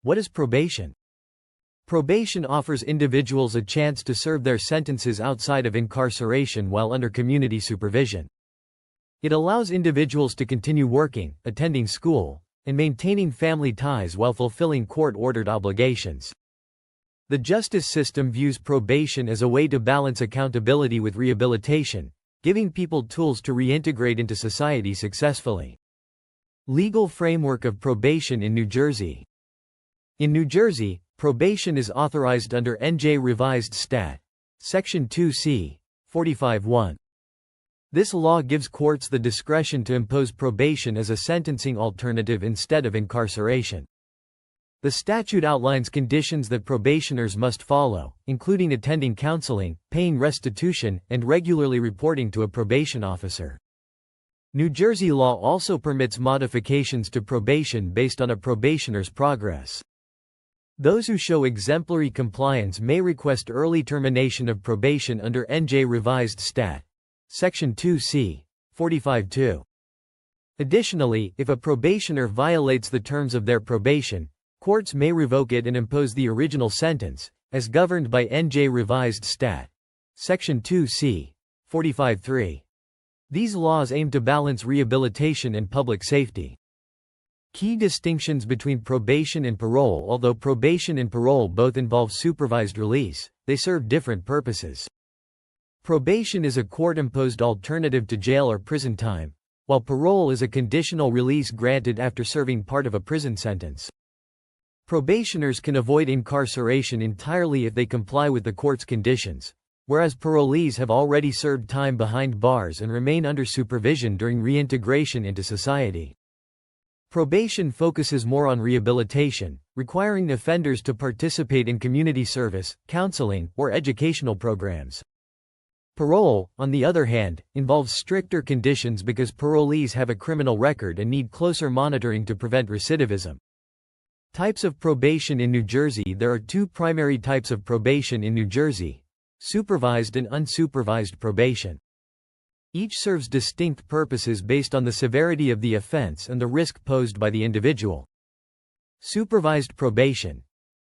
What is probation? Probation offers individuals a chance to serve their sentences outside of incarceration while under community supervision. It allows individuals to continue working, attending school, and maintaining family ties while fulfilling court-ordered obligations. The justice system views probation as a way to balance accountability with rehabilitation, giving people tools to reintegrate into society successfully. Legal framework of probation in New Jersey. In New Jersey, probation is authorized under NJ Revised Stat. Section 2C, 45(1). This law gives courts the discretion to impose probation as a sentencing alternative instead of incarceration. The statute outlines conditions that probationers must follow, including attending counseling, paying restitution, and regularly reporting to a probation officer. New Jersey law also permits modifications to probation based on a probationer's progress. Those who show exemplary compliance may request early termination of probation under NJ Revised Stat. Section 2C, 45(2). Additionally, if a probationer violates the terms of their probation, courts may revoke it and impose the original sentence, as governed by NJ Revised Stat. Section 2C, 45(3). These laws aim to balance rehabilitation and public safety. Key distinctions between probation and parole. Although probation and parole both involve supervised release, they serve different purposes. Probation is a court-imposed alternative to jail or prison time, while parole is a conditional release granted after serving part of a prison sentence. Probationers can avoid incarceration entirely if they comply with the court's conditions, whereas parolees have already served time behind bars and remain under supervision during reintegration into society. Probation focuses more on rehabilitation, requiring offenders to participate in community service, counseling, or educational programs. Parole, on the other hand, involves stricter conditions because parolees have a criminal record and need closer monitoring to prevent recidivism. Types of probation in New Jersey. There are two primary types of probation in New Jersey: supervised and unsupervised probation. Each serves distinct purposes based on the severity of the offense and the risk posed by the individual. Supervised probation.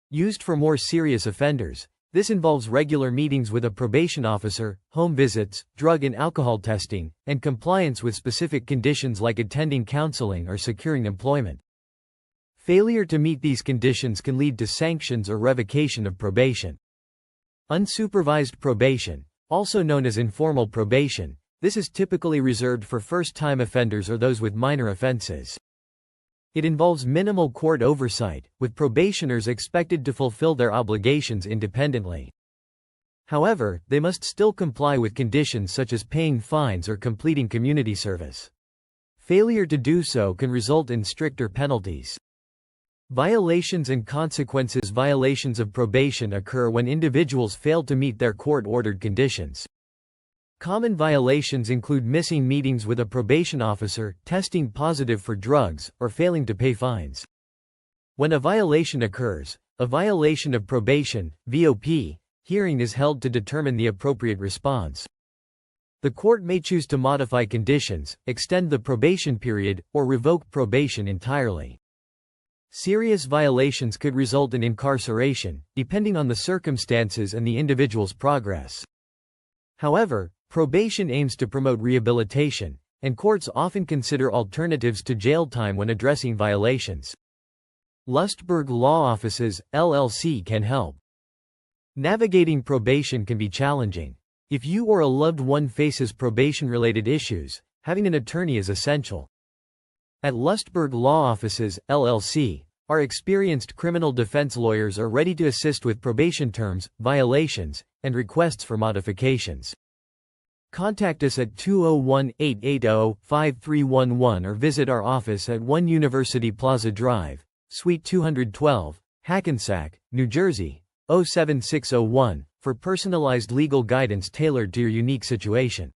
Used for more serious offenders, this involves regular meetings with a probation officer, home visits, drug and alcohol testing, and compliance with specific conditions like attending counseling or securing employment. Failure to meet these conditions can lead to sanctions or revocation of probation. Unsupervised probation, also known as informal probation, this is typically reserved for first-time offenders or those with minor offenses. It involves minimal court oversight, with probationers expected to fulfill their obligations independently. However, they must still comply with conditions such as paying fines or completing community service. Failure to do so can result in stricter penalties. Violations and consequences. Violations of probation occur when individuals fail to meet their court-ordered conditions. Common violations include missing meetings with a probation officer, testing positive for drugs, or failing to pay fines. When a violation occurs, a violation of probation (VOP) hearing is held to determine the appropriate response. The court may choose to modify conditions, extend the probation period, or revoke probation entirely. Serious violations could result in incarceration, depending on the circumstances and the individual's progress. However, probation aims to promote rehabilitation, and courts often consider alternatives to jail time when addressing violations. Lustberg Law Offices, LLC can help. Navigating probation can be challenging. If you or a loved one faces probation-related issues, having an attorney is essential. At Lustberg Law Offices, LLC, our experienced criminal defense lawyers are ready to assist with probation terms, violations, and requests for modifications. Contact us at 201-880-5311 or visit our office at 1 University Plaza Drive, Suite 212, Hackensack, New Jersey, 07601, for personalized legal guidance tailored to your unique situation.